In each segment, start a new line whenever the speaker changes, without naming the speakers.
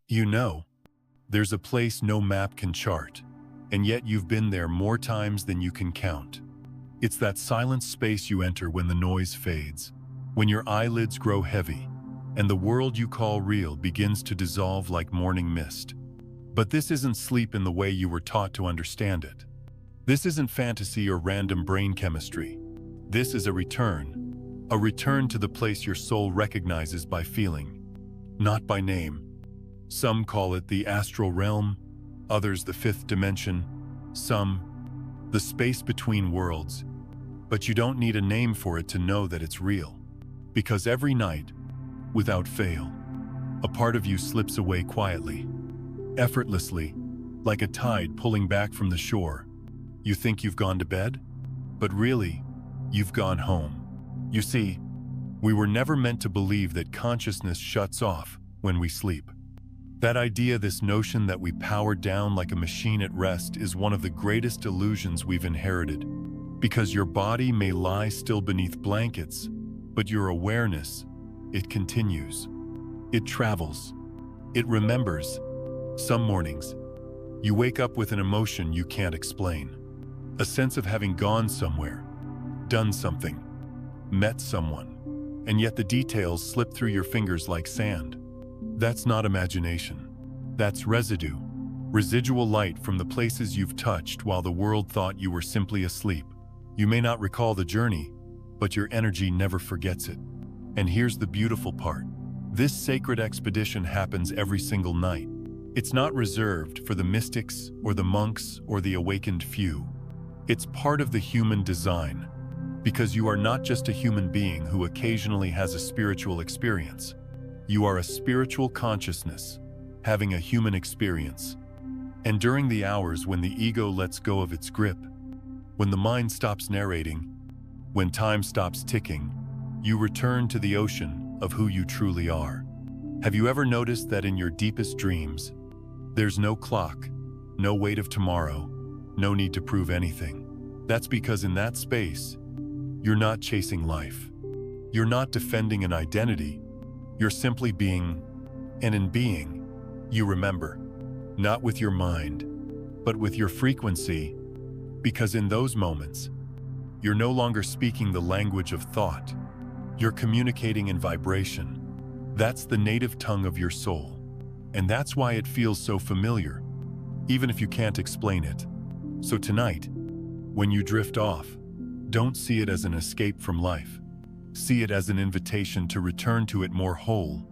You know, there's a place no map can chart, and yet you've been there more times than you can count. It's that silent space you enter when the noise fades, when your eyelids grow heavy, and the world you call real begins to dissolve like morning mist. But this isn't sleep in the way you were taught to understand it. This isn't fantasy or random brain chemistry. This is a return to the place your soul recognizes by feeling, not by name. Some call it the astral realm, others the fifth dimension, some the space between worlds. But you don't need a name for it to know that it's real. Because every night, without fail, a part of you slips away quietly, effortlessly, like a tide pulling back from the shore. You think you've gone to bed, but really, you've gone home. You see, we were never meant to believe that consciousness shuts off when we sleep. That idea, this notion that we power down like a machine at rest, is one of the greatest illusions we've inherited. Because your body may lie still beneath blankets, but your awareness, it continues. It travels. It remembers. Some mornings, you wake up with an emotion you can't explain. A sense of having gone somewhere, done something, met someone, and yet the details slip through your fingers like sand. That's not imagination. That's residue, residual light from the places you've touched while the world thought you were simply asleep. You may not recall the journey, but your energy never forgets it. And here's the beautiful part. This sacred expedition happens every single night. It's not reserved for the mystics or the monks or the awakened few. It's part of the human design, because you are not just a human being who occasionally has a spiritual experience. You are a spiritual consciousness, having a human experience. And during the hours when the ego lets go of its grip, when the mind stops narrating, when time stops ticking, you return to the ocean of who you truly are. Have you ever noticed that in your deepest dreams, there's no clock, no weight of tomorrow, no need to prove anything? That's because in that space, you're not chasing life. You're not defending an identity. You're simply being, and in being, you remember. Not with your mind, but with your frequency, because in those moments, you're no longer speaking the language of thought. You're communicating in vibration. That's the native tongue of your soul. And that's why it feels so familiar, even if you can't explain it. So tonight, when you drift off, don't see it as an escape from life. See it as an invitation to return to it more whole,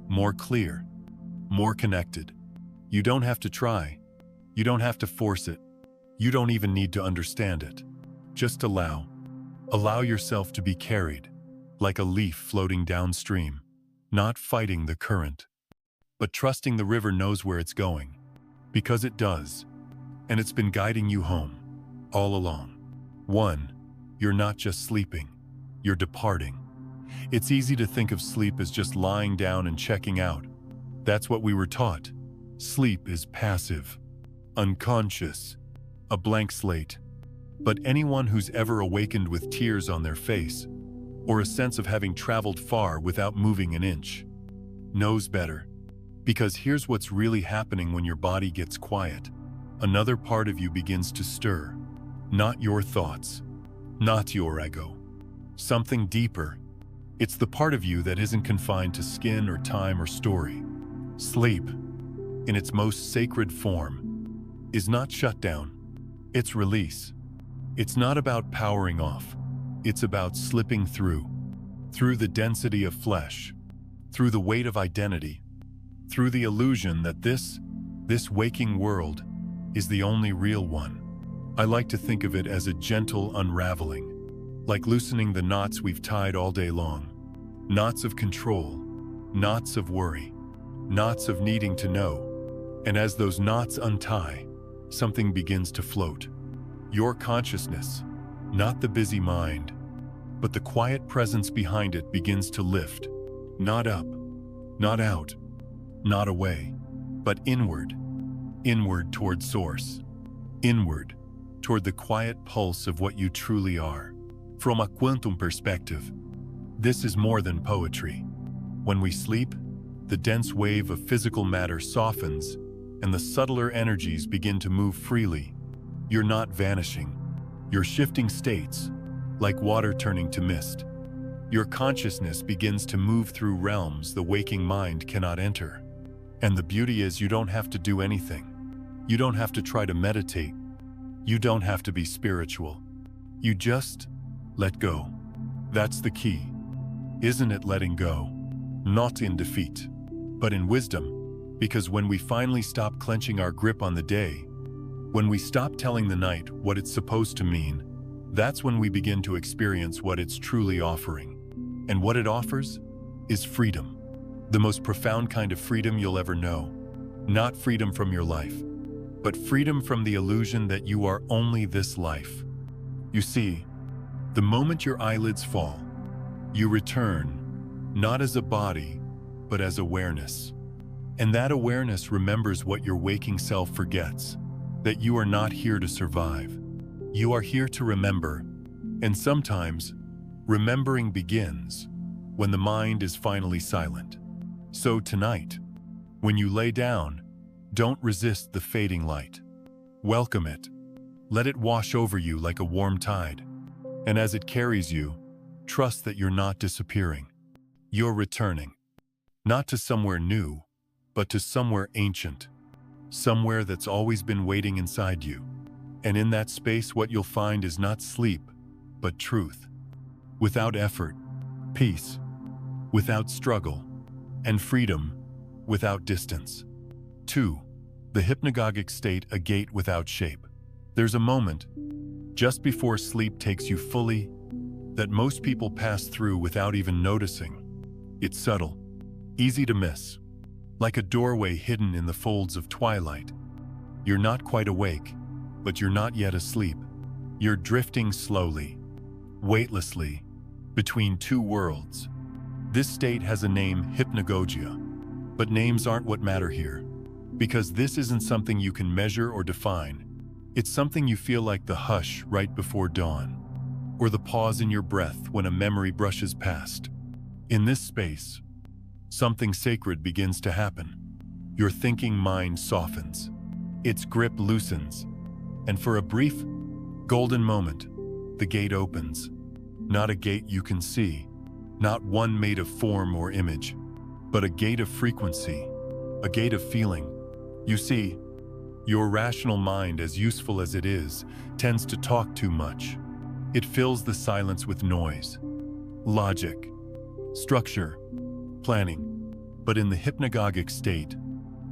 more clear, more connected. You don't have to try. You don't have to force it. You don't even need to understand it. Just allow. Allow yourself to be carried, like a leaf floating downstream, not fighting the current, but trusting the river knows where it's going, because it does, and it's been guiding you home, all along. 1. You're not just sleeping. You're departing. It's easy to think of sleep as just lying down and checking out. That's what we were taught. Sleep is passive, unconscious, a blank slate. But anyone who's ever awakened with tears on their face, or a sense of having traveled far without moving an inch, knows better. Because here's what's really happening when your body gets quiet. Another part of you begins to stir. Not your thoughts, not your ego. Something deeper. It's the part of you that isn't confined to skin or time or story. Sleep, in its most sacred form, is not shutdown. It's release. It's not about powering off. It's about slipping through the density of flesh, through the weight of identity, through the illusion that this waking world is the only real one. I like to think of it as a gentle unraveling, like loosening the knots we've tied all day long. Knots of control, knots of worry, knots of needing to know. And as those knots untie, something begins to float. Your consciousness, not the busy mind, but the quiet presence behind it, begins to lift. Not up, not out, not away, but inward. Inward toward source. Inward toward the quiet pulse of what you truly are. From a quantum perspective, this is more than poetry. When we sleep, the dense wave of physical matter softens, and the subtler energies begin to move freely. You're not vanishing. You're shifting states, like water turning to mist. Your consciousness begins to move through realms the waking mind cannot enter. And the beauty is you don't have to do anything. You don't have to try to meditate. You don't have to be spiritual. You just let go. That's the key. Isn't it letting go? Not in defeat, but in wisdom. Because when we finally stop clenching our grip on the day, when we stop telling the night what it's supposed to mean, that's when we begin to experience what it's truly offering. And what it offers is freedom. The most profound kind of freedom you'll ever know. Not freedom from your life, but freedom from the illusion that you are only this life. You see, the moment your eyelids fall, you return, not as a body, but as awareness. And that awareness remembers what your waking self forgets, that you are not here to survive. You are here to remember, and sometimes, remembering begins when the mind is finally silent. So tonight, when you lay down, don't resist the fading light. Welcome it. Let it wash over you like a warm tide. And as it carries you, trust that you're not disappearing. You're returning. Not to somewhere new, but to somewhere ancient. Somewhere that's always been waiting inside you. And in that space, what you'll find is not sleep, but truth. Without effort, peace. Without struggle, and freedom without distance. 2. The hypnagogic state, a gate without shape. There's a moment, just before sleep takes you fully, that most people pass through without even noticing. It's subtle, easy to miss, like a doorway hidden in the folds of twilight. You're not quite awake, but you're not yet asleep. You're drifting slowly, weightlessly, between two worlds. This state has a name, hypnagogia, but names aren't what matter here, because this isn't something you can measure or define. It's something you feel, like the hush right before dawn, or the pause in your breath when a memory brushes past. In this space, something sacred begins to happen. Your thinking mind softens, its grip loosens, and for a brief, golden moment, the gate opens. Not a gate you can see, not one made of form or image, but a gate of frequency, a gate of feeling. You see, your rational mind, as useful as it is, tends to talk too much. It fills the silence with noise, logic, structure, planning. But in the hypnagogic state,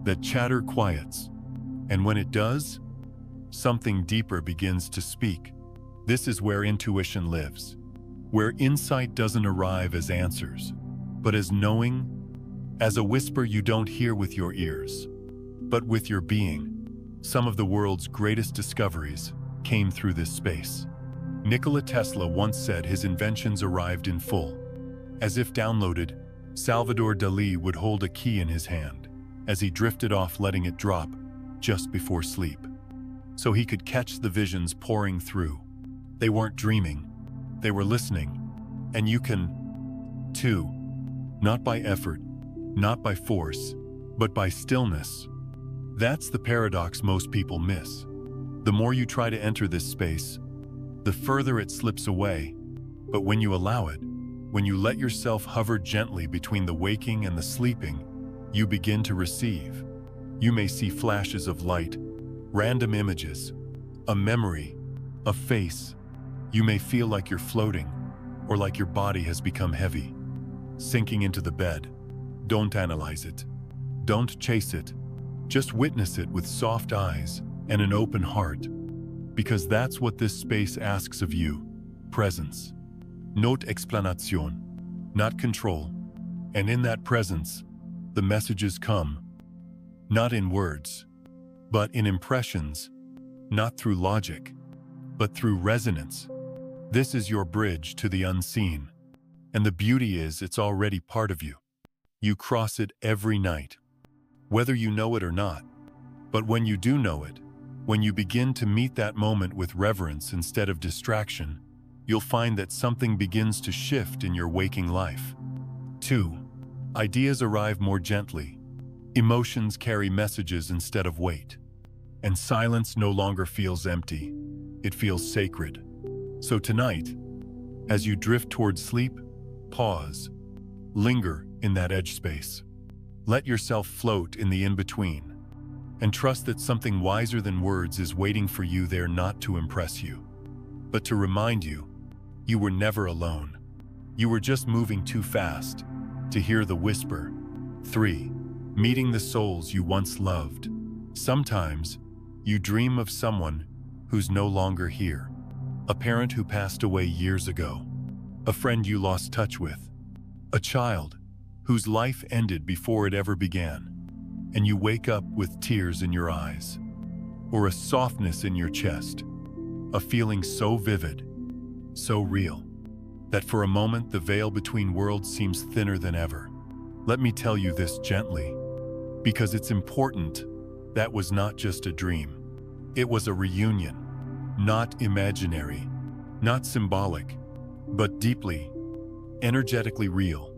that chatter quiets, and when it does, something deeper begins to speak. This is where intuition lives, where insight doesn't arrive as answers, but as knowing, as a whisper you don't hear with your ears, but with your being. Some of the world's greatest discoveries came through this space. Nikola Tesla once said his inventions arrived in full. As if downloaded, Salvador Dali would hold a key in his hand as he drifted off, letting it drop just before sleep, so he could catch the visions pouring through. They weren't dreaming, they were listening. And you can, too. Not by effort, not by force, but by stillness. That's the paradox most people miss. The more you try to enter this space, the further it slips away. But when you allow it, when you let yourself hover gently between the waking and the sleeping, you begin to receive. You may see flashes of light, random images, a memory, a face. You may feel like you're floating, or like your body has become heavy, sinking into the bed. Don't analyze it. Don't chase it. Just witness it with soft eyes and an open heart, because that's what this space asks of you. Presence. Not explanation, not control. And in that presence, the messages come, not in words, but in impressions, not through logic, but through resonance. This is your bridge to the unseen. And the beauty is, it's already part of you. You cross it every night, whether you know it or not. But when you do know it, when you begin to meet that moment with reverence instead of distraction, you'll find that something begins to shift in your waking life. 2. Ideas arrive more gently. Emotions carry messages instead of weight. And silence no longer feels empty. It feels sacred. So tonight, as you drift towards sleep, pause. Linger in that edge space. Let yourself float in the in-between. And trust that something wiser than words is waiting for you there, not to impress you, but to remind you, you were never alone. You were just moving too fast to hear the whisper. 3. Meeting the souls you once loved. Sometimes, you dream of someone who's no longer here. A parent who passed away years ago. A friend you lost touch with. A child whose life ended before it ever began. And you wake up with tears in your eyes. Or a softness in your chest. A feeling so vivid, so real, that for a moment the veil between worlds seems thinner than ever. Let me tell you this gently, because it's important. That was not just a dream. It was a reunion, not imaginary, not symbolic, but deeply, energetically real.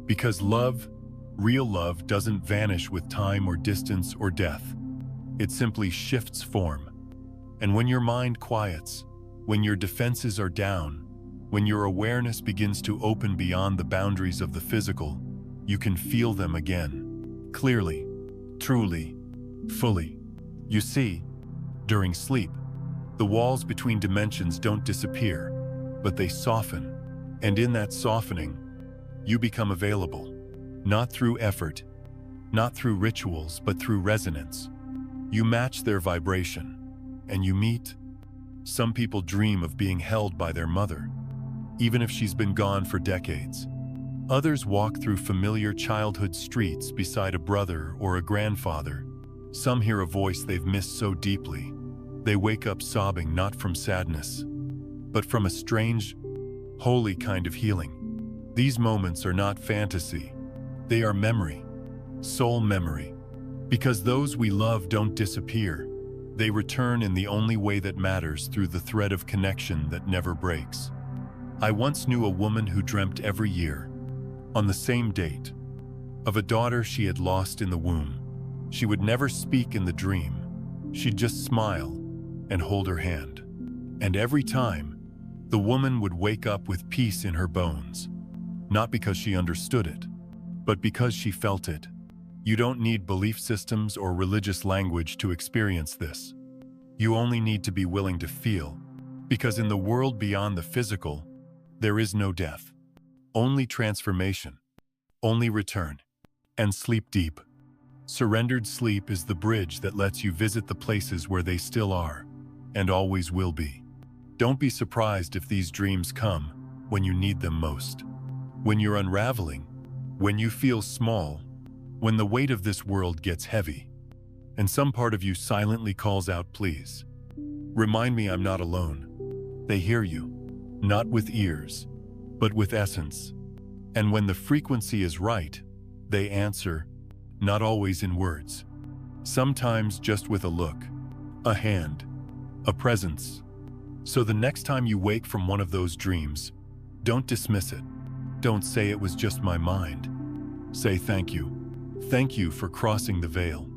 Because love, real love, doesn't vanish with time or distance or death. It simply shifts form. And when your mind quiets, when your defenses are down, when your awareness begins to open beyond the boundaries of the physical, you can feel them again. Clearly, truly, fully. You see, during sleep, the walls between dimensions don't disappear, but they soften. And in that softening, you become available. Not through effort, not through rituals, but through resonance. You match their vibration, and you meet. Some people dream of being held by their mother, even if she's been gone for decades. Others walk through familiar childhood streets beside a brother or a grandfather. Some hear a voice they've missed so deeply. They wake up sobbing, not from sadness, but from a strange, holy kind of healing. These moments are not fantasy. They are memory, soul memory. Because those we love don't disappear. They return in the only way that matters, through the thread of connection that never breaks. I once knew a woman who dreamt every year, on the same date, of a daughter she had lost in the womb. She would never speak in the dream. She'd just smile and hold her hand. And every time, the woman would wake up with peace in her bones. Not because she understood it, but because she felt it. You don't need belief systems or religious language to experience this. You only need to be willing to feel, because in the world beyond the physical, there is no death. Only transformation, only return, and sleep deep. Surrendered sleep is the bridge that lets you visit the places where they still are, and always will be. Don't be surprised if these dreams come when you need them most. When you're unraveling, when you feel small, when the weight of this world gets heavy, and some part of you silently calls out, please, remind me I'm not alone. They hear you, not with ears, but with essence. And when the frequency is right, they answer, not always in words. Sometimes just with a look, a hand, a presence. So the next time you wake from one of those dreams, don't dismiss it. Don't say it was just my mind. Say thank you. Thank you for crossing the veil.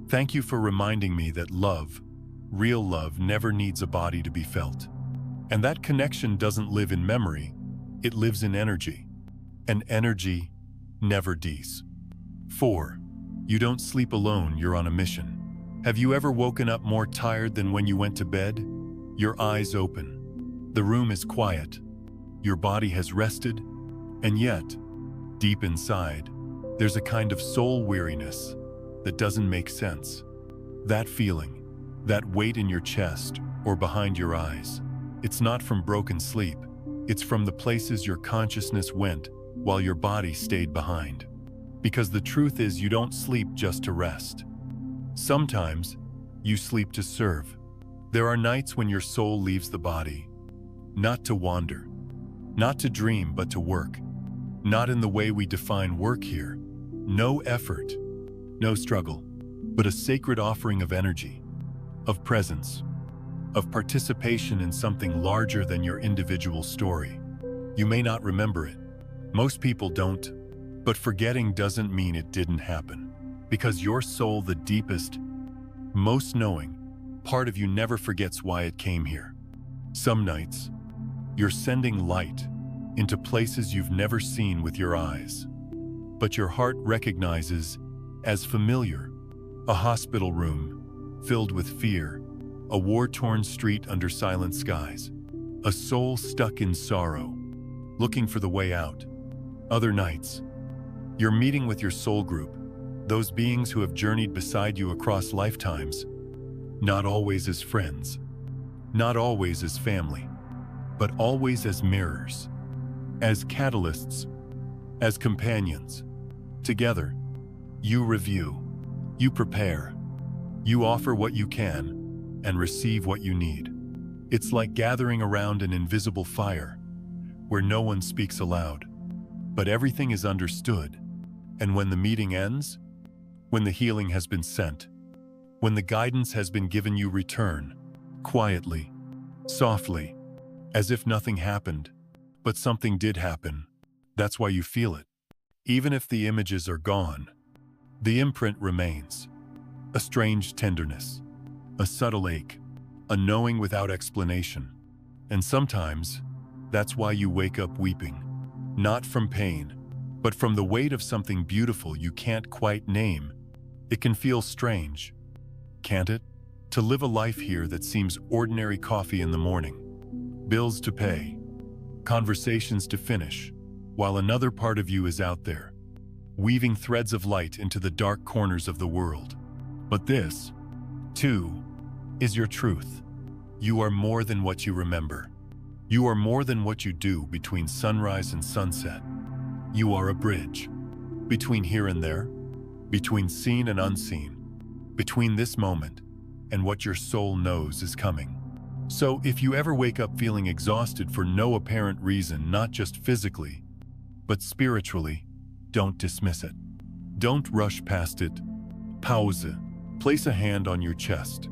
Thank you for reminding me that love, real love, never needs a body to be felt. And that connection doesn't live in memory, it lives in energy. And energy never dies. 4. You don't sleep alone, you're on a mission. Have you ever woken up more tired than when you went to bed? Your eyes open. The room is quiet. Your body has rested. And yet, deep inside, there's a kind of soul weariness that doesn't make sense. That feeling, that weight in your chest or behind your eyes, it's not from broken sleep. It's from the places your consciousness went while your body stayed behind. Because the truth is, you don't sleep just to rest. Sometimes, you sleep to serve. There are nights when your soul leaves the body, not to wander, not to dream, but to work. Not in the way we define work here. No effort, no struggle, but a sacred offering of energy, of presence, of participation in something larger than your individual story. You may not remember it. Most people don't. But forgetting doesn't mean it didn't happen, because your soul, the deepest, most knowing part of you, never forgets why it came here. Some nights, you're sending light into places you've never seen with your eyes, but your heart recognizes as familiar: a hospital room filled with fear, a war-torn street under silent skies, a soul stuck in sorrow, looking for the way out. Other nights, you're meeting with your soul group, those beings who have journeyed beside you across lifetimes, not always as friends, not always as family, but always as mirrors, as catalysts, as companions. Together, you review, you prepare, you offer what you can, and receive what you need. It's like gathering around an invisible fire, where no one speaks aloud, but everything is understood. And when the meeting ends, when the healing has been sent, when the guidance has been given, you return, quietly, softly, as if nothing happened, but something did happen. That's why you feel it. Even if the images are gone, the imprint remains. A strange tenderness, a subtle ache, a knowing without explanation. And sometimes, that's why you wake up weeping, not from pain, but from the weight of something beautiful you can't quite name. It can feel strange, can't it? To live a life here that seems ordinary: coffee in the morning, bills to pay, conversations to finish, while another part of you is out there, weaving threads of light into the dark corners of the world. But this, too, is your truth. You are more than what you remember. You are more than what you do between sunrise and sunset. You are a bridge between here and there, between seen and unseen, between this moment and what your soul knows is coming. So if you ever wake up feeling exhausted for no apparent reason, not just physically, but spiritually, don't dismiss it. Don't rush past it. Pause. Place a hand on your chest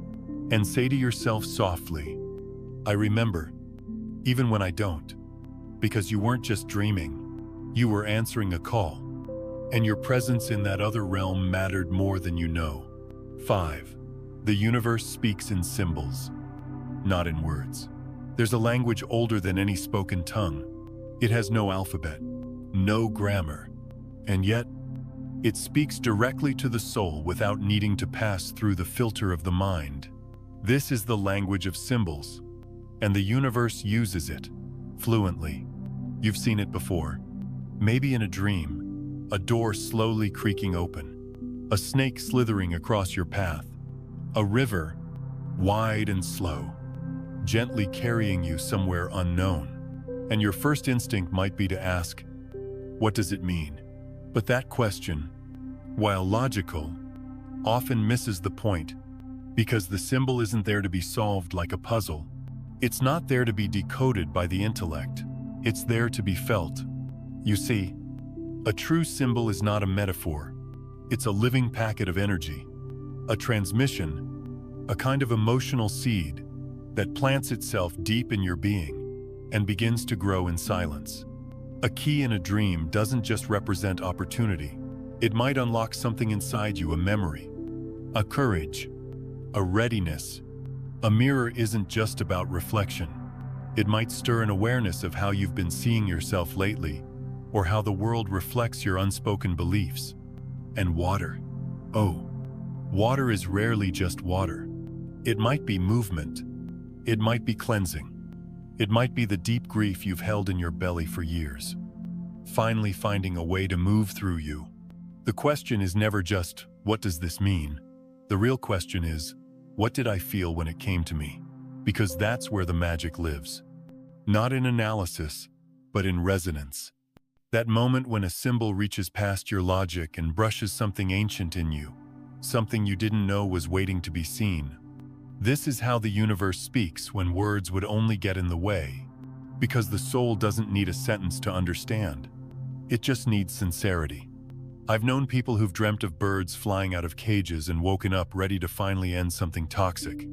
and say to yourself softly, I remember, even when I don't, because you weren't just dreaming, you were answering a call, and your presence in that other realm mattered more than you know. 5. The universe speaks in symbols, not in words. There's a language older than any spoken tongue. It has no alphabet, no grammar, and yet it speaks directly to the soul without needing to pass through the filter of the mind. This is the language of symbols, and the universe uses it fluently. You've seen it before, maybe in a dream, a door slowly creaking open, a snake slithering across your path, a river, wide and slow, gently carrying you somewhere unknown. And your first instinct might be to ask, what does it mean? But that question, while logical, often misses the point, because the symbol isn't there to be solved like a puzzle. It's not there to be decoded by the intellect. It's there to be felt. You see, a true symbol is not a metaphor. It's a living packet of energy, a transmission, a kind of emotional seed that plants itself deep in your being and begins to grow in silence. A key in a dream doesn't just represent opportunity. It might unlock something inside you, a memory, a courage, a readiness. A mirror isn't just about reflection. It might stir an awareness of how you've been seeing yourself lately, or how the world reflects your unspoken beliefs. And water. Oh, water is rarely just water. It might be movement. It might be cleansing. It might be the deep grief you've held in your belly for years, finally finding a way to move through you. The question is never just, what does this mean? The real question is, what did I feel when it came to me? Because that's where the magic lives. Not in analysis, but in resonance. That moment when a symbol reaches past your logic and brushes something ancient in you, something you didn't know was waiting to be seen. This is how the universe speaks when words would only get in the way, because the soul doesn't need a sentence to understand. It just needs sincerity. I've known people who've dreamt of birds flying out of cages and woken up ready to finally end something toxic.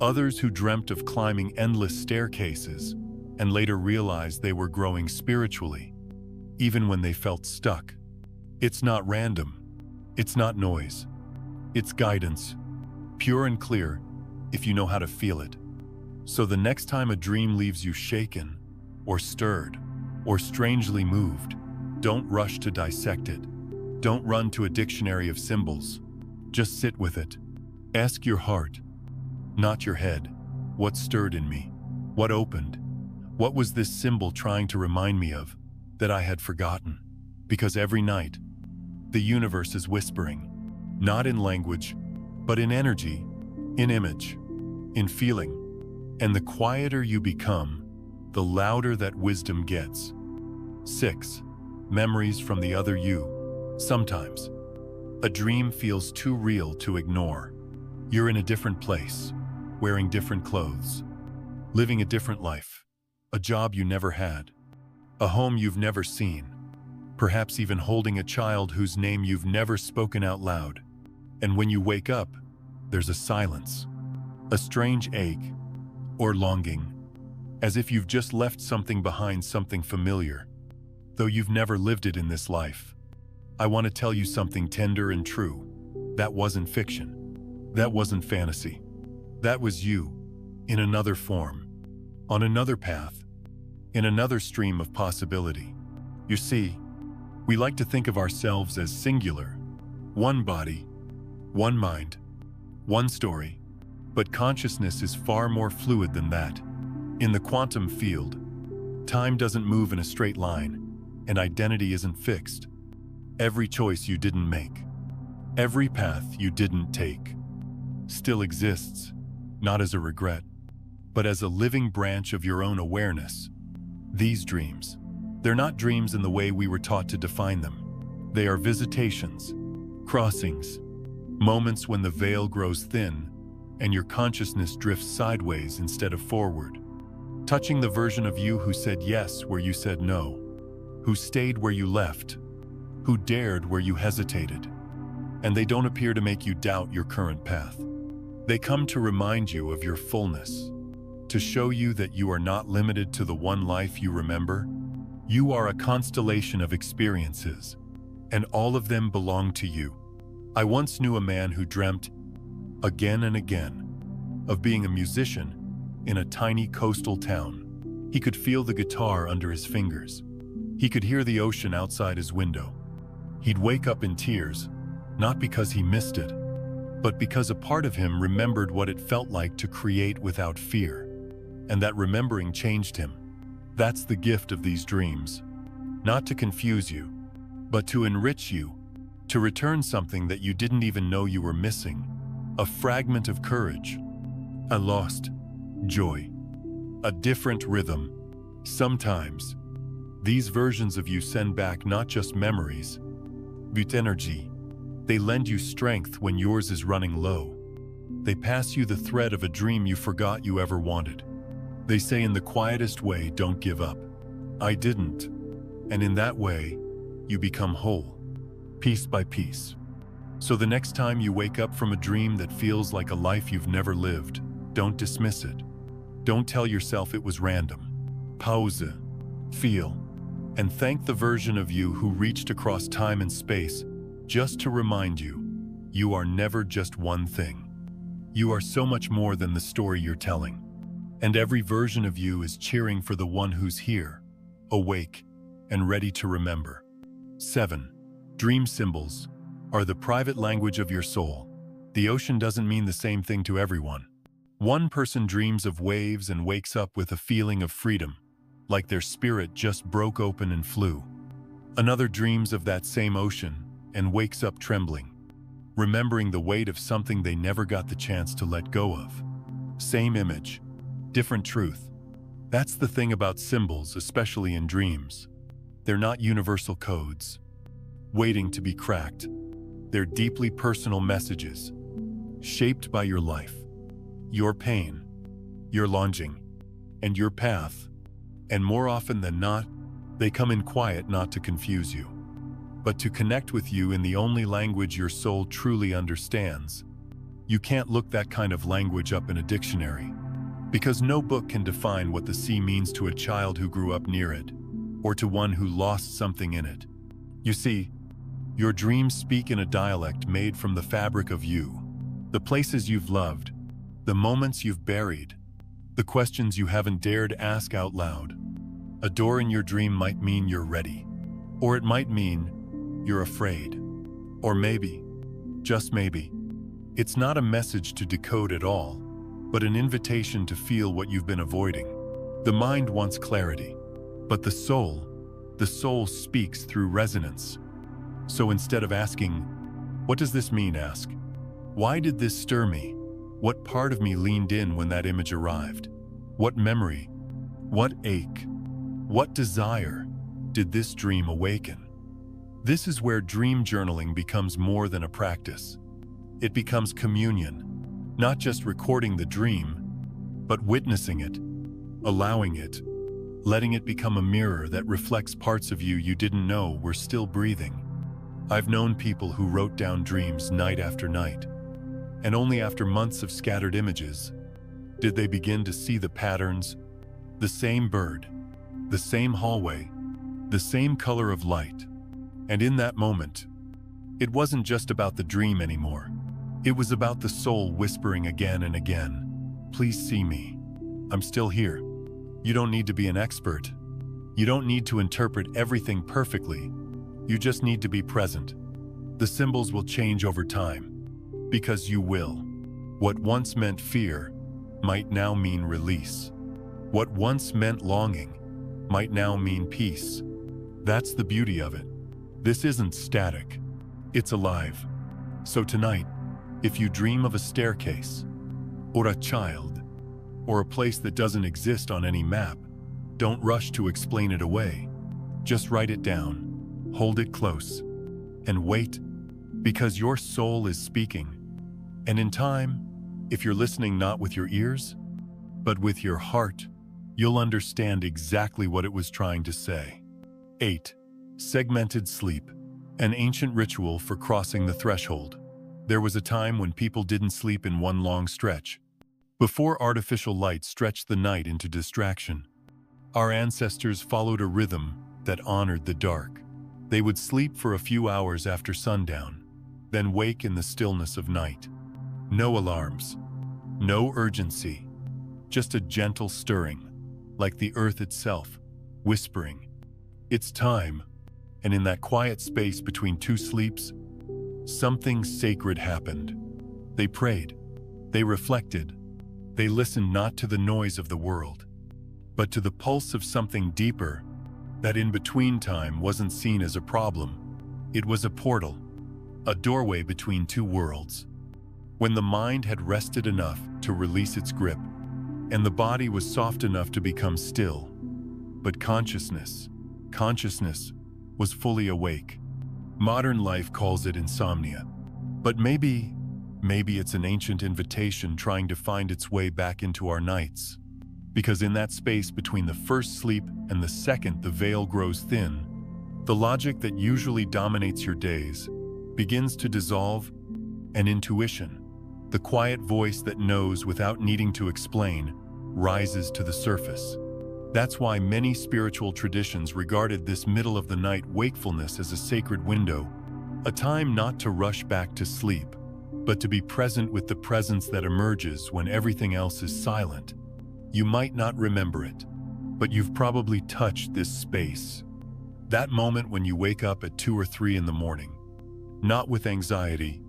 Others who dreamt of climbing endless staircases and later realized they were growing spiritually, even when they felt stuck. It's not random. It's not noise. It's guidance, pure and clear, if you know how to feel it. So the next time a dream leaves you shaken, or stirred, or strangely moved, don't rush to dissect it. Don't run to a dictionary of symbols. Just sit with it. Ask your heart, not your head, what stirred in me? What opened? What was this symbol trying to remind me of that I had forgotten? Because every night, the universe is whispering, not in language, but in energy, in image, in feeling. And the quieter you become, the louder that wisdom gets. 6. Memories from the other you. Sometimes, a dream feels too real to ignore. You're in a different place, wearing different clothes, living a different life, a job you never had, a home you've never seen, perhaps even holding a child whose name you've never spoken out loud. And when you wake up, there's a silence, a strange ache or longing, as if you've just left something behind, something familiar, though you've never lived it in this life. I want to tell you something tender and true. That wasn't fiction. That wasn't fantasy. That was you, in another form, on another path, in another stream of possibility. You see, we like to think of ourselves as singular, one body, one mind, one story, but consciousness is far more fluid than that. In the quantum field, time doesn't move in a straight line, and identity isn't fixed. Every choice you didn't make, every path you didn't take, still exists, not as a regret, but as a living branch of your own awareness. These dreams, they're not dreams in the way we were taught to define them. They are visitations, crossings, moments when the veil grows thin and your consciousness drifts sideways instead of forward, touching the version of you who said yes where you said no, who stayed where you left, who dared where you hesitated. And they don't appear to make you doubt your current path. They come to remind you of your fullness, to show you that you are not limited to the one life you remember. You are a constellation of experiences, and all of them belong to you. I once knew a man who dreamt, again and again, of being a musician in a tiny coastal town. He could feel the guitar under his fingers. He could hear the ocean outside his window. He'd wake up in tears, not because he missed it, but because a part of him remembered what it felt like to create without fear. And that remembering changed him. That's the gift of these dreams. Not to confuse you, but to enrich you, to return something that you didn't even know you were missing. A fragment of courage, a lost joy, a different rhythm. Sometimes, these versions of you send back not just memories, but energy. They lend you strength when yours is running low. They pass you the thread of a dream you forgot you ever wanted. They say in the quietest way, don't give up. I didn't. And in that way, you become whole, piece by piece. So the next time you wake up from a dream that feels like a life you've never lived, don't dismiss it. Don't tell yourself it was random. Pause, feel, and thank the version of you who reached across time and space just to remind you, you are never just one thing. You are so much more than the story you're telling. And every version of you is cheering for the one who's here, awake, and ready to remember. 7. Dream symbols are the private language of your soul. The ocean doesn't mean the same thing to everyone. One person dreams of waves and wakes up with a feeling of freedom, like their spirit just broke open and flew. Another dreams of that same ocean and wakes up trembling, remembering the weight of something they never got the chance to let go of. Same image, different truth. That's the thing about symbols, especially in dreams. They're not universal codes, waiting to be cracked. They're deeply personal messages, shaped by your life, your pain, your longing, and your path. And more often than not, they come in quiet, not to confuse you, but to connect with you in the only language your soul truly understands. You can't look that kind of language up in a dictionary, because no book can define what the sea means to a child who grew up near it, or to one who lost something in it. You see, Your dreams speak in a dialect made from the fabric of you. The places you've loved, the moments you've buried, the questions you haven't dared ask out loud. A door in your dream might mean you're ready, or it might mean you're afraid. Or maybe, just maybe, it's not a message to decode at all, but an invitation to feel what you've been avoiding. The mind wants clarity, but the soul speaks through resonance. So instead of asking, "What does this mean?" ask, "Why did this stir me? What part of me leaned in when that image arrived? What memory, what ache, what desire did this dream awaken?" This is where dream journaling becomes more than a practice. It becomes communion, not just recording the dream, but witnessing it, allowing it, letting it become a mirror that reflects parts of you you didn't know were still breathing. I've known people who wrote down dreams night after night, and only after months of scattered images did they begin to see the patterns, the same bird, the same hallway, the same color of light. And in that moment, it wasn't just about the dream anymore. It was about the soul whispering again and again, "Please see me. I'm still here." You don't need to be an expert. You don't need to interpret everything perfectly. You just need to be present. The symbols will change over time, because you will. What once meant fear might now mean release. What once meant longing might now mean peace. That's the beauty of it. This isn't static. It's alive. So tonight, if you dream of a staircase, or a child, or a place that doesn't exist on any map, don't rush to explain it away. Just write it down. Hold it close, and wait, because your soul is speaking. And in time, if you're listening not with your ears, but with your heart, you'll understand exactly what it was trying to say. 8. Segmented sleep, an ancient ritual for crossing the threshold. There was a time when people didn't sleep in one long stretch. Before artificial light stretched the night into distraction, our ancestors followed a rhythm that honored the dark. They would sleep for a few hours after sundown, then wake in the stillness of night. No alarms, no urgency, just a gentle stirring, like the earth itself, whispering, "It's time." And in that quiet space between two sleeps, something sacred happened. They prayed, they reflected, they listened not to the noise of the world, but to the pulse of something deeper. That in-between time wasn't seen as a problem. It was a portal, a doorway between two worlds. When the mind had rested enough to release its grip, and the body was soft enough to become still, but consciousness was fully awake. Modern life calls it insomnia, but maybe it's an ancient invitation trying to find its way back into our nights. Because in that space between the first sleep and the second the veil grows thin, the logic that usually dominates your days begins to dissolve, and intuition, the quiet voice that knows without needing to explain, rises to the surface. That's why many spiritual traditions regarded this middle-of-the-night wakefulness as a sacred window, a time not to rush back to sleep, but to be present with the presence that emerges when everything else is silent. You might not remember it, but you've probably touched this space. That moment when you wake up at 2 or 3 in the morning, not with anxiety,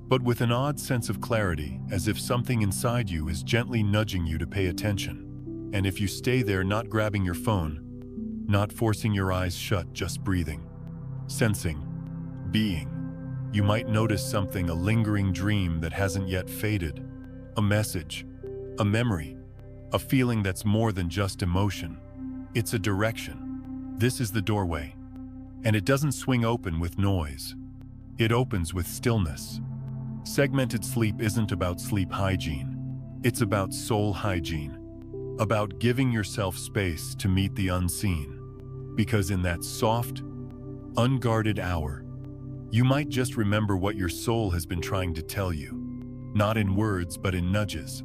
but with an odd sense of clarity, as if something inside you is gently nudging you to pay attention. And if you stay there, not grabbing your phone, not forcing your eyes shut, just breathing, sensing, being, you might notice something, a lingering dream that hasn't yet faded, a message, a memory, a feeling that's more than just emotion. It's a direction. This is the doorway. And it doesn't swing open with noise. It opens with stillness. Segmented sleep isn't about sleep hygiene. It's about soul hygiene. About giving yourself space to meet the unseen. Because in that soft, unguarded hour, you might just remember what your soul has been trying to tell you. Not in words, but in nudges.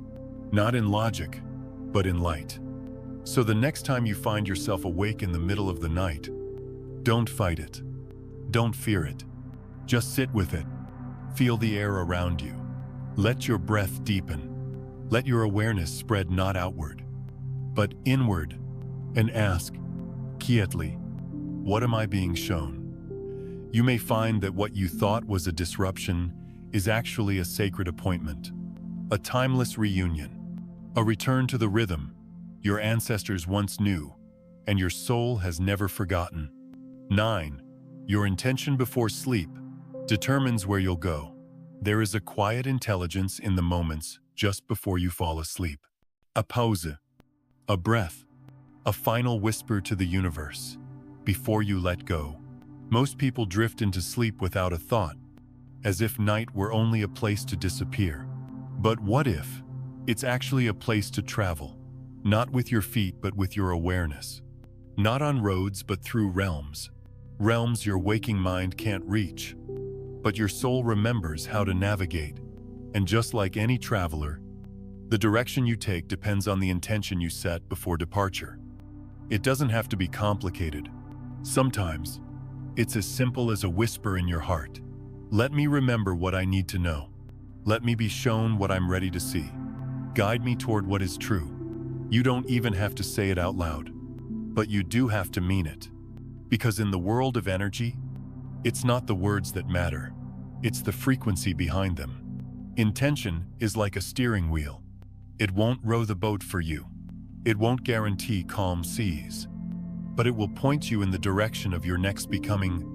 Not in logic, but in light. So the next time you find yourself awake in the middle of the night, don't fight it. Don't fear it. Just sit with it. Feel the air around you. Let your breath deepen. Let your awareness spread not outward, but inward, and ask, quietly, what am I being shown? You may find that what you thought was a disruption is actually a sacred appointment, a timeless reunion, a return to the rhythm your ancestors once knew and your soul has never forgotten. 9. Your intention before sleep determines where you'll go. There is a quiet intelligence in the moments just before you fall asleep. A pause, a breath, a final whisper to the universe before you let go. Most people drift into sleep without a thought, as if night were only a place to disappear. But what if it's actually a place to travel, not with your feet but with your awareness? Not on roads but through realms your waking mind can't reach, but your soul remembers how to navigate. And just like any traveler, the direction you take depends on the intention you set before departure. It doesn't have to be complicated. Sometimes, it's as simple as a whisper in your heart. Let me remember what I need to know. Let me be shown what I'm ready to see. Guide me toward what is true. You don't even have to say it out loud, but you do have to mean it. Because in the world of energy, it's not the words that matter. It's the frequency behind them. Intention is like a steering wheel. It won't row the boat for you. It won't guarantee calm seas, but it will point you in the direction of your next becoming.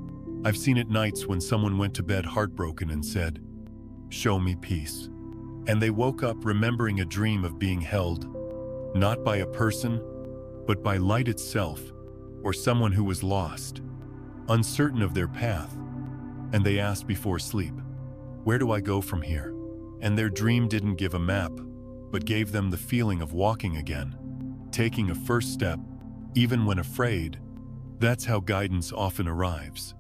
I've seen it nights when someone went to bed heartbroken and said, "Show me peace." And they woke up remembering a dream of being held, not by a person, but by light itself, or someone who was lost, uncertain of their path. And they asked before sleep, "Where do I go from here?" And their dream didn't give a map, but gave them the feeling of walking again, taking a first step, even when afraid. That's how guidance often arrives.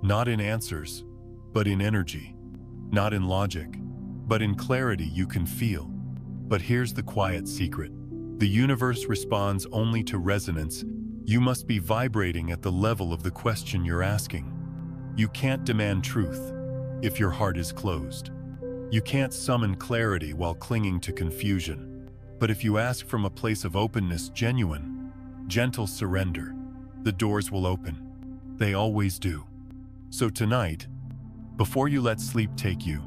Not in answers, but in energy. Not in logic, but in clarity you can feel. But here's the quiet secret. The universe responds only to resonance. You must be vibrating at the level of the question you're asking. You can't demand truth if your heart is closed. You can't summon clarity while clinging to confusion. But if you ask from a place of openness, genuine, gentle surrender, the doors will open. They always do. So tonight, before you let sleep take you,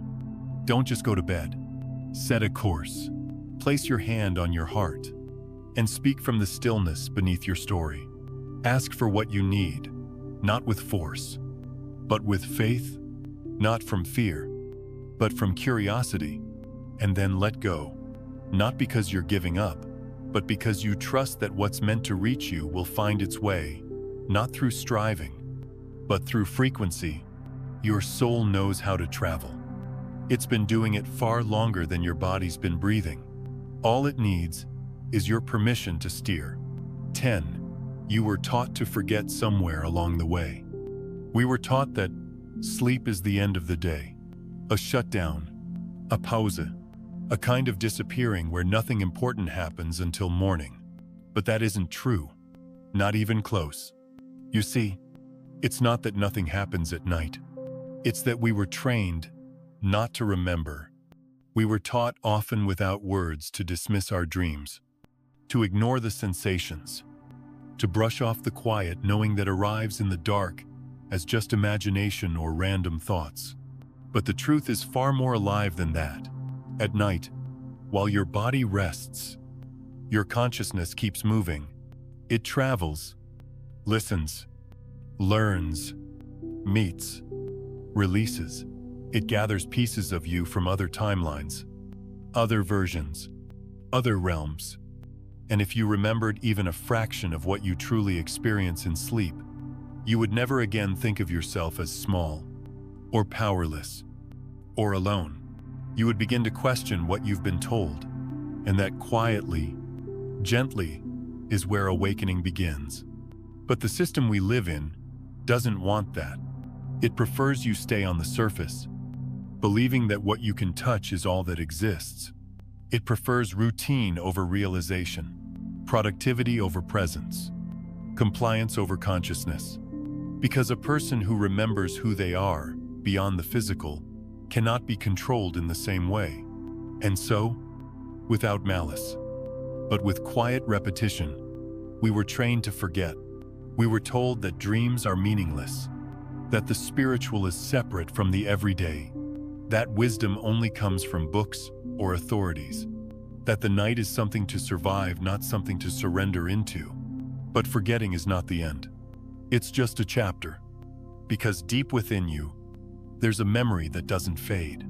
don't just go to bed. Set a course. Place your hand on your heart and speak from the stillness beneath your story. Ask for what you need, not with force, but with faith, not from fear, but from curiosity. And then let go, not because you're giving up, but because you trust that what's meant to reach you will find its way, not through striving, but through frequency. Your soul knows how to travel. It's been doing it far longer than your body's been breathing. All it needs is your permission to steer. 10. You were taught to forget somewhere along the way. We were taught that sleep is the end of the day, a shutdown, a pause, a kind of disappearing where nothing important happens until morning. But that isn't true, not even close. You see, it's not that nothing happens at night. It's that we were trained not to remember. We were taught, often without words, to dismiss our dreams, to ignore the sensations, to brush off the quiet knowing that arrives in the dark as just imagination or random thoughts. But the truth is far more alive than that. At night, while your body rests, your consciousness keeps moving. It travels, listens, learns, meets, releases. It gathers pieces of you from other timelines, other versions, other realms. And if you remembered even a fraction of what you truly experience in sleep, you would never again think of yourself as small, or powerless, or alone. You would begin to question what you've been told, and that quietly, gently, is where awakening begins. But the system we live in doesn't want that. It prefers you stay on the surface, believing that what you can touch is all that exists. It prefers routine over realization, productivity over presence, compliance over consciousness. Because a person who remembers who they are beyond the physical cannot be controlled in the same way. And so, without malice, but with quiet repetition, we were trained to forget. We were told that dreams are meaningless, that the spiritual is separate from the everyday, that wisdom only comes from books or authorities, that the night is something to survive, not something to surrender into. But forgetting is not the end. It's just a chapter, because deep within you, there's a memory that doesn't fade,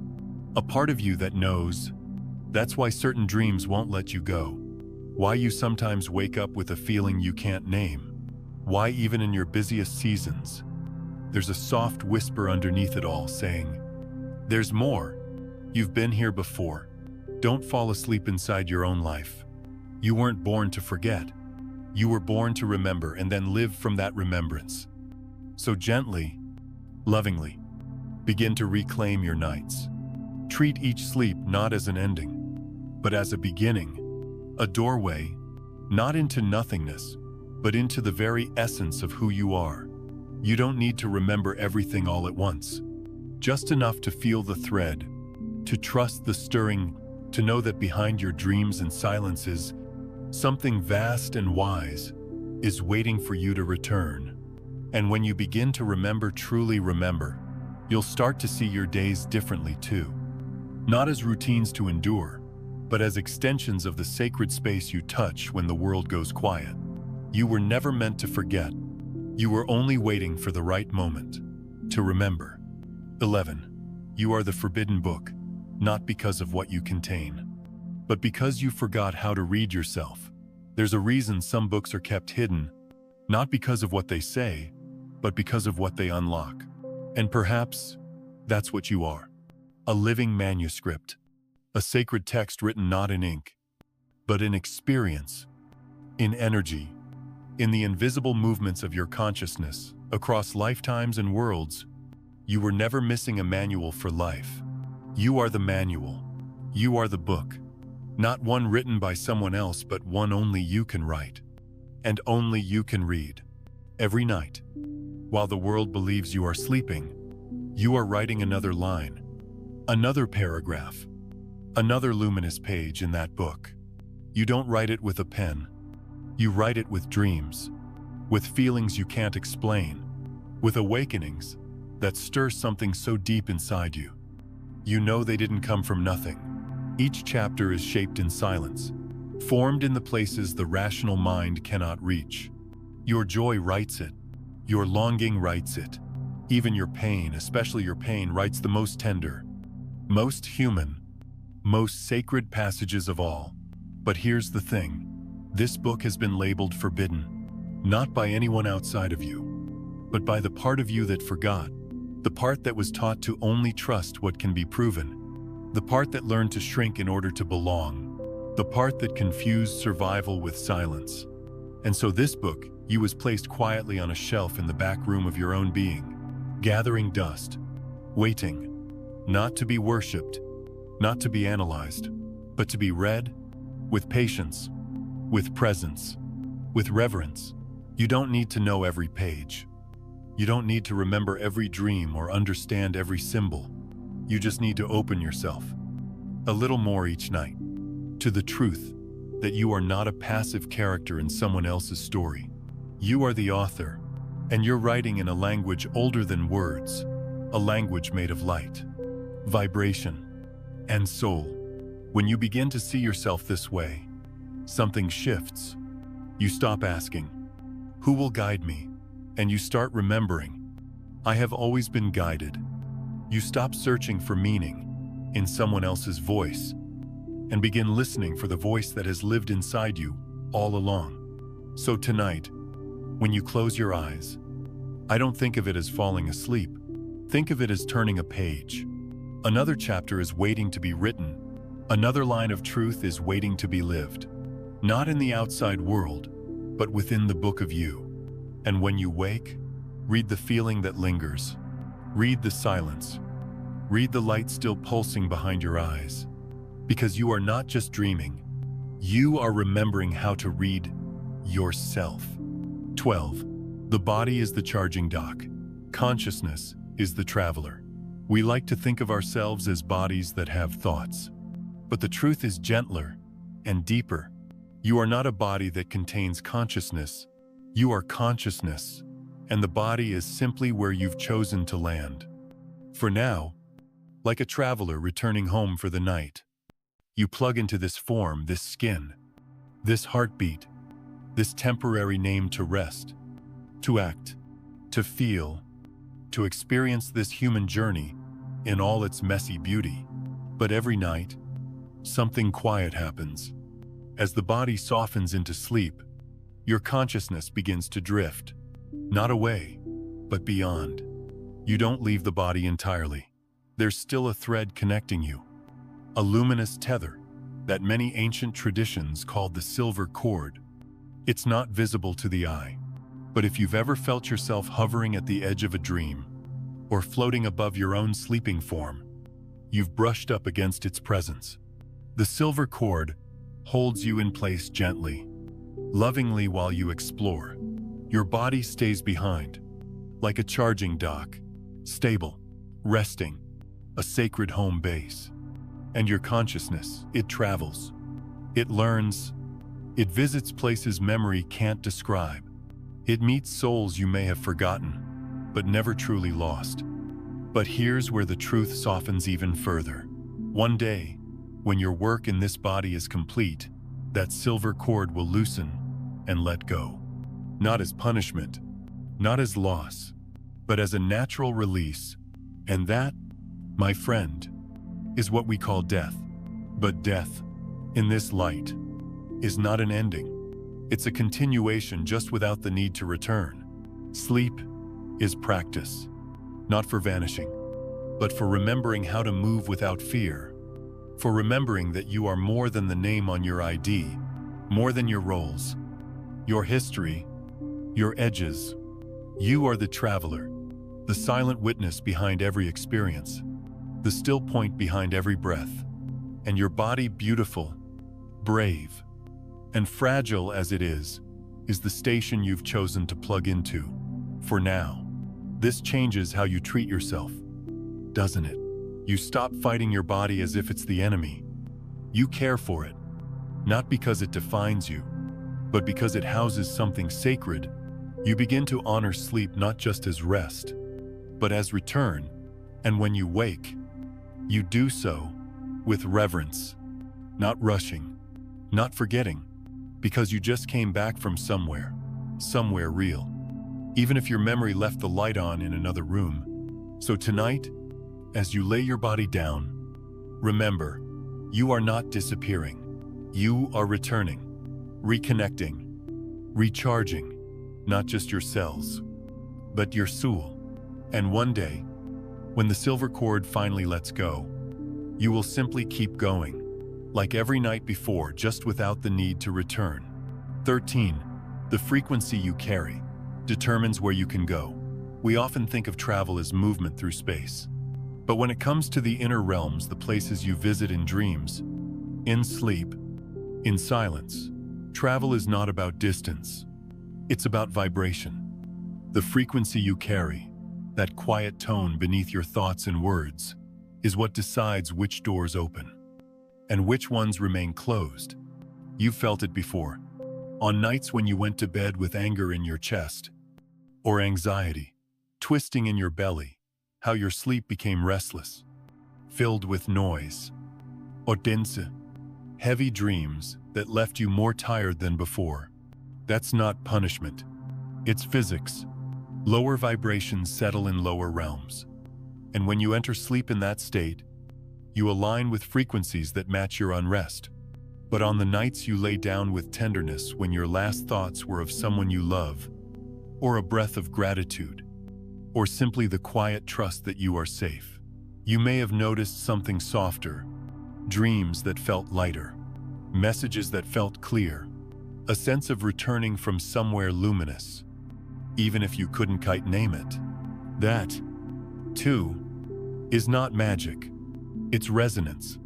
a part of you that knows. That's why certain dreams won't let you go, why you sometimes wake up with a feeling you can't name, why even in your busiest seasons, there's a soft whisper underneath it all saying, "There's more. You've been here before." Don't fall asleep inside your own life. You weren't born to forget. You were born to remember and then live from that remembrance. So gently, lovingly, begin to reclaim your nights. Treat each sleep not as an ending, but as a beginning, a doorway, not into nothingness, but into the very essence of who you are. You don't need to remember everything all at once, just enough to feel the thread, to trust the stirring, to know that behind your dreams and silences, something vast and wise is waiting for you to return. And when you begin to remember, truly remember, you'll start to see your days differently too. Not as routines to endure, but as extensions of the sacred space you touch when the world goes quiet. You were never meant to forget. You were only waiting for the right moment to remember. 11. You are the forbidden book, not because of what you contain, but because you forgot how to read yourself. There's a reason some books are kept hidden, not because of what they say, but because of what they unlock. And perhaps that's what you are. A living manuscript, a sacred text written not in ink, but in experience, in energy, in the invisible movements of your consciousness across lifetimes and worlds. You were never missing a manual for life. You are the manual. You are the book. Not one written by someone else, but one only you can write. And only you can read. Every night, while the world believes you are sleeping, you are writing another line, another paragraph, another luminous page in that book. You don't write it with a pen. You write it with dreams, with feelings you can't explain, with awakenings that stir something so deep inside you. You know they didn't come from nothing. Each chapter is shaped in silence, formed in the places the rational mind cannot reach. Your joy writes it. Your longing writes it. Even your pain, especially your pain, writes the most tender, most human, most sacred passages of all. But here's the thing. This book has been labeled forbidden, not by anyone outside of you, but by the part of you that forgot, the part that was taught to only trust what can be proven, the part that learned to shrink in order to belong, the part that confused survival with silence. And so this book, you was placed quietly on a shelf in the back room of your own being, gathering dust, waiting, not to be worshipped, not to be analyzed, but to be read with patience, with presence, with reverence. You don't need to know every page. You don't need to remember every dream or understand every symbol. You just need to open yourself a little more each night to the truth that you are not a passive character in someone else's story. You are the author, and you're writing in a language older than words, a language made of light, vibration, and soul. When you begin to see yourself this way, something shifts. You stop asking, "Who will guide me?" And you start remembering, "I have always been guided." You stop searching for meaning in someone else's voice and begin listening for the voice that has lived inside you all along. So tonight, when you close your eyes, I don't think of it as falling asleep. Think of it as turning a page. Another chapter is waiting to be written. Another line of truth is waiting to be lived. Not in the outside world, but within the book of you. And when you wake, read the feeling that lingers. Read the silence. Read the light still pulsing behind your eyes. Because you are not just dreaming. You are remembering how to read yourself. 12. The body is the charging dock. Consciousness is the traveler. We like to think of ourselves as bodies that have thoughts. But the truth is gentler and deeper. You are not a body that contains consciousness. You are consciousness, and the body is simply where you've chosen to land. For now, like a traveler returning home for the night, you plug into this form, this skin, this heartbeat, this temporary name to rest, to act, to feel, to experience this human journey in all its messy beauty. But every night, something quiet happens. As the body softens into sleep, your consciousness begins to drift, not away, but beyond. You don't leave the body entirely. There's still a thread connecting you, a luminous tether that many ancient traditions called the silver cord. It's not visible to the eye, but if you've ever felt yourself hovering at the edge of a dream or floating above your own sleeping form, you've brushed up against its presence. The silver cord holds you in place gently, lovingly while you explore. Your body stays behind, like a charging dock, stable, resting, a sacred home base. And your consciousness, it travels, it learns, it visits places memory can't describe. It meets souls you may have forgotten, but never truly lost. But here's where the truth softens even further. One day, when your work in this body is complete, that silver cord will loosen and let go. Not as punishment, not as loss, but as a natural release. And that, my friend, is what we call death. But death, in this light, is not an ending. It's a continuation just without the need to return. Sleep is practice, not for vanishing, but for remembering how to move without fear, for remembering that you are more than the name on your ID, more than your roles, your history, your edges. You are the traveler, the silent witness behind every experience, the still point behind every breath. And your body, beautiful, brave, and fragile as it is the station you've chosen to plug into. For now, this changes how you treat yourself, doesn't it? You stop fighting your body as if it's the enemy. You care for it, not because it defines you, but because it houses something sacred. You begin to honor sleep not just as rest, but as return. And when you wake, you do so with reverence, not rushing, not forgetting, because you just came back from somewhere real, even if your memory left the light on in another room. So tonight, as you lay your body down, remember, you are not disappearing. You are returning, reconnecting, recharging, not just your cells, but your soul. And one day, when the silver cord finally lets go, you will simply keep going, like every night before, just without the need to return. 13. The frequency you carry determines where you can go. We often think of travel as movement through space. But when it comes to the inner realms, the places you visit in dreams, in sleep, in silence, travel is not about distance. It's about vibration. The frequency you carry, that quiet tone beneath your thoughts and words, is what decides which doors open and which ones remain closed. You've felt it before, on nights when you went to bed with anger in your chest, or anxiety twisting in your belly, how your sleep became restless, filled with noise, or dense, heavy dreams that left you more tired than before. That's not punishment. It's physics. Lower vibrations settle in lower realms. And when you enter sleep in that state, you align with frequencies that match your unrest. But on the nights you lay down with tenderness, when your last thoughts were of someone you love, or a breath of gratitude, or simply the quiet trust that you are safe, you may have noticed something softer, dreams that felt lighter, messages that felt clear, a sense of returning from somewhere luminous, even if you couldn't quite name it. That, too, is not magic. It's resonance.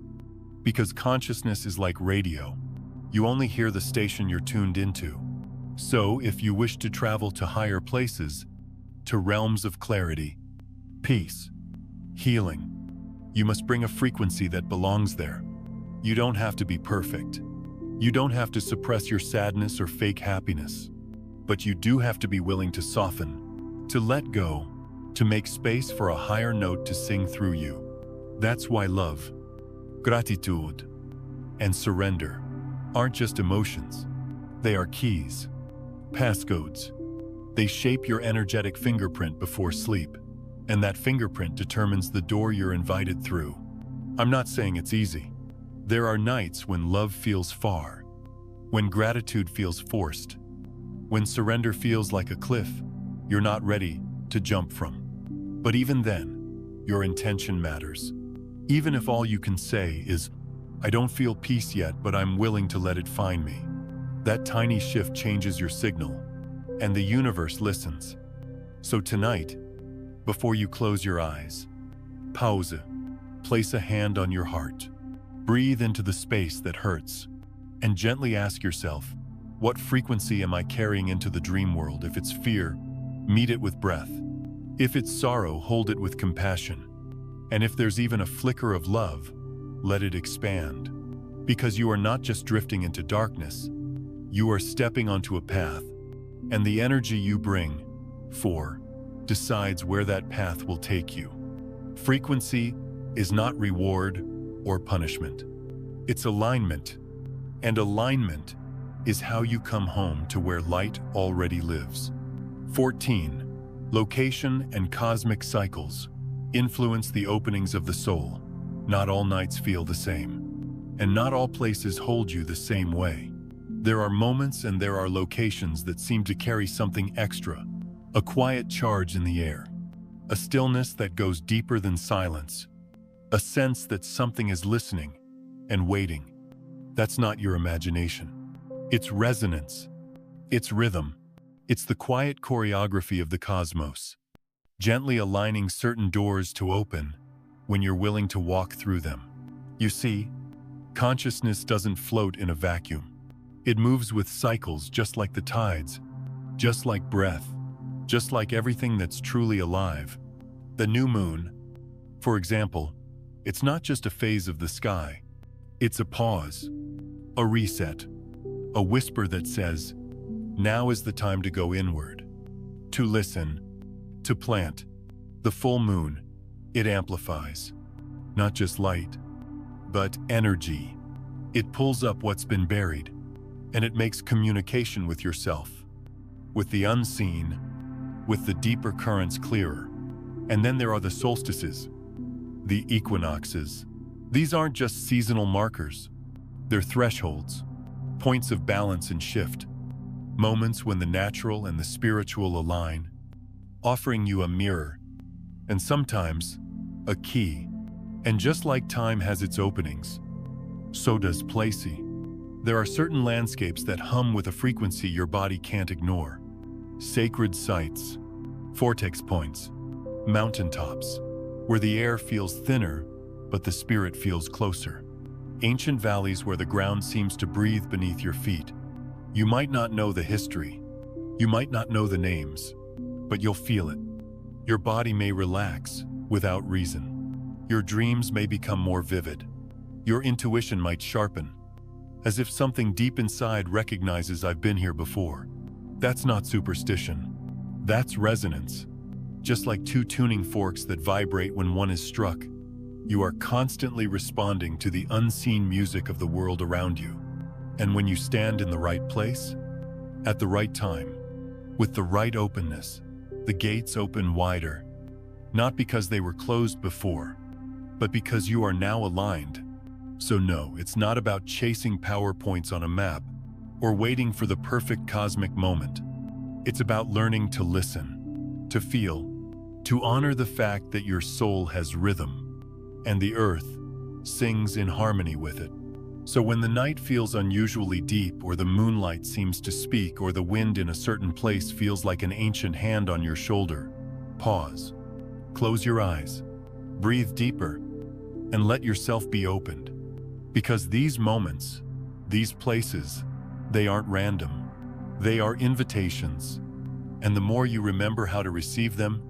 Because consciousness is like radio. You only hear the station you're tuned into. So, if you wish to travel to higher places, to realms of clarity, peace, healing. You must bring a frequency that belongs there. You don't have to be perfect. You don't have to suppress your sadness or fake happiness. But you do have to be willing to soften, to let go, to make space for a higher note to sing through you. That's why love, gratitude, and surrender aren't just emotions. They are keys, passcodes. They shape your energetic fingerprint before sleep, and that fingerprint determines the door you're invited through. I'm not saying it's easy. There are nights when love feels far, when gratitude feels forced, when surrender feels like a cliff you're not ready to jump from. But even then, your intention matters. Even if all you can say is, "I don't feel peace yet, but I'm willing to let it find me." That tiny shift changes your signal, and the universe listens. So tonight, before you close your eyes, pause, place a hand on your heart, breathe into the space that hurts, and gently ask yourself, what frequency am I carrying into the dream world? If it's fear, meet it with breath. If it's sorrow, hold it with compassion. And if there's even a flicker of love, let it expand. Because you are not just drifting into darkness, you are stepping onto a path, and the energy you bring, decides where that path will take you. Frequency is not reward or punishment. It's alignment, and alignment is how you come home to where light already lives. 14. Location and cosmic cycles influence the openings of the soul. Not all nights feel the same, and not all places hold you the same way. There are moments and there are locations that seem to carry something extra, a quiet charge in the air, a stillness that goes deeper than silence, a sense that something is listening and waiting. That's not your imagination. It's resonance. It's rhythm. It's the quiet choreography of the cosmos, gently aligning certain doors to open when you're willing to walk through them. You see, consciousness doesn't float in a vacuum. It moves with cycles, just like the tides, just like breath, just like everything that's truly alive. The new moon, for example, it's not just a phase of the sky. It's a pause, a reset, a whisper that says, now is the time to go inward, to listen, to plant. The full moon, it amplifies, not just light, but energy. It pulls up what's been buried, and it makes communication with yourself, with the unseen, with the deeper currents clearer. And then there are the solstices, the equinoxes. These aren't just seasonal markers. They're thresholds, points of balance and shift, moments when the natural and the spiritual align, offering you a mirror, and sometimes a key. And just like time has its openings, so does place. There are certain landscapes that hum with a frequency your body can't ignore. Sacred sites, vortex points, mountaintops, where the air feels thinner, but the spirit feels closer. Ancient valleys where the ground seems to breathe beneath your feet. You might not know the history, you might not know the names, but you'll feel it. Your body may relax without reason. Your dreams may become more vivid. Your intuition might sharpen, as if something deep inside recognizes I've been here before. That's not superstition. That's resonance. Just like two tuning forks that vibrate when one is struck, you are constantly responding to the unseen music of the world around you. And when you stand in the right place, at the right time, with the right openness, the gates open wider, not because they were closed before, but because you are now aligned. So no, it's not about chasing PowerPoints on a map or waiting for the perfect cosmic moment. It's about learning to listen, to feel, to honor the fact that your soul has rhythm, and the earth sings in harmony with it. So when the night feels unusually deep, or the moonlight seems to speak, or the wind in a certain place feels like an ancient hand on your shoulder, pause, close your eyes, breathe deeper, and let yourself be opened. Because these moments, these places, they aren't random. They are invitations. And the more you remember how to receive them,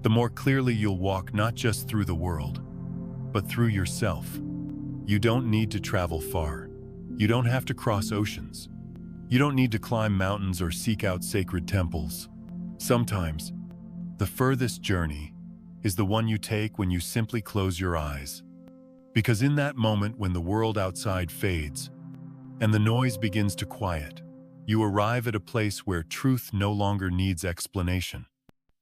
the more clearly you'll walk not just through the world, but through yourself. You don't need to travel far. You don't have to cross oceans. You don't need to climb mountains or seek out sacred temples. Sometimes, the furthest journey is the one you take when you simply close your eyes. Because in that moment when the world outside fades and the noise begins to quiet, you arrive at a place where truth no longer needs explanation.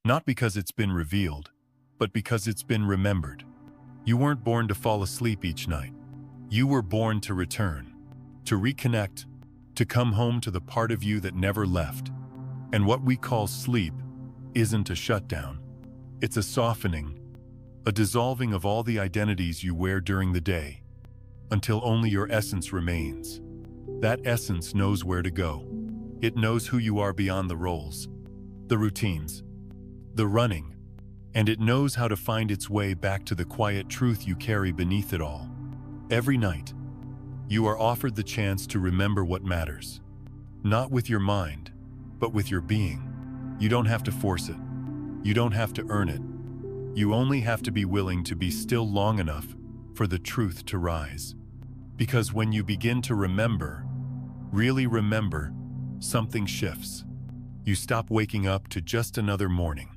Not because it's been revealed, but because it's been remembered. You weren't born to fall asleep each night. You were born to return, to reconnect, to come home to the part of you that never left. And what we call sleep isn't a shutdown. It's a softening, a dissolving of all the identities you wear during the day, until only your essence remains. That essence knows where to go. It knows who you are beyond the roles, the routines, the running, and it knows how to find its way back to the quiet truth you carry beneath it all. Every night, you are offered the chance to remember what matters. Not with your mind, but with your being. You don't have to force it. You don't have to earn it. You only have to be willing to be still long enough for the truth to rise. Because when you begin to remember, really remember, something shifts. You stop waking up to just another morning.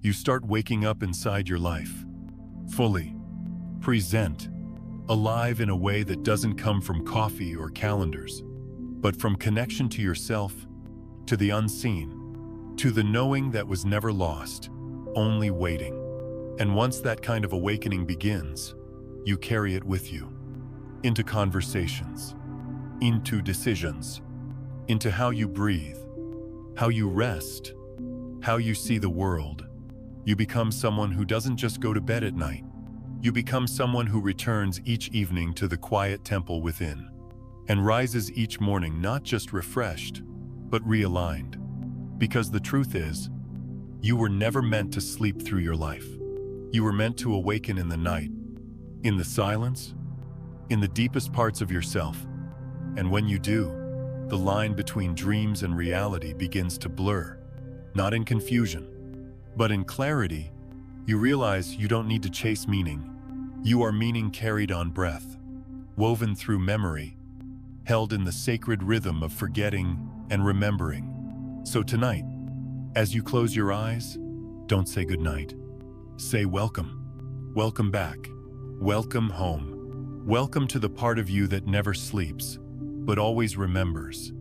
You start waking up inside your life, fully, present, alive in a way that doesn't come from coffee or calendars, but from connection to yourself, to the unseen, to the knowing that was never lost, only waiting. And once that kind of awakening begins, you carry it with you, into conversations, into decisions, into how you breathe, how you rest, how you see the world. You become someone who doesn't just go to bed at night. You become someone who returns each evening to the quiet temple within, and rises each morning not just refreshed, but realigned. Because the truth is, you were never meant to sleep through your life. You were meant to awaken in the night, in the silence, in the deepest parts of yourself. And when you do, the line between dreams and reality begins to blur, not in confusion, but in clarity. You realize you don't need to chase meaning. You are meaning carried on breath, woven through memory, held in the sacred rhythm of forgetting and remembering. So tonight, as you close your eyes, don't say goodnight. Say welcome. Welcome back. Welcome home. Welcome to the part of you that never sleeps, but always remembers.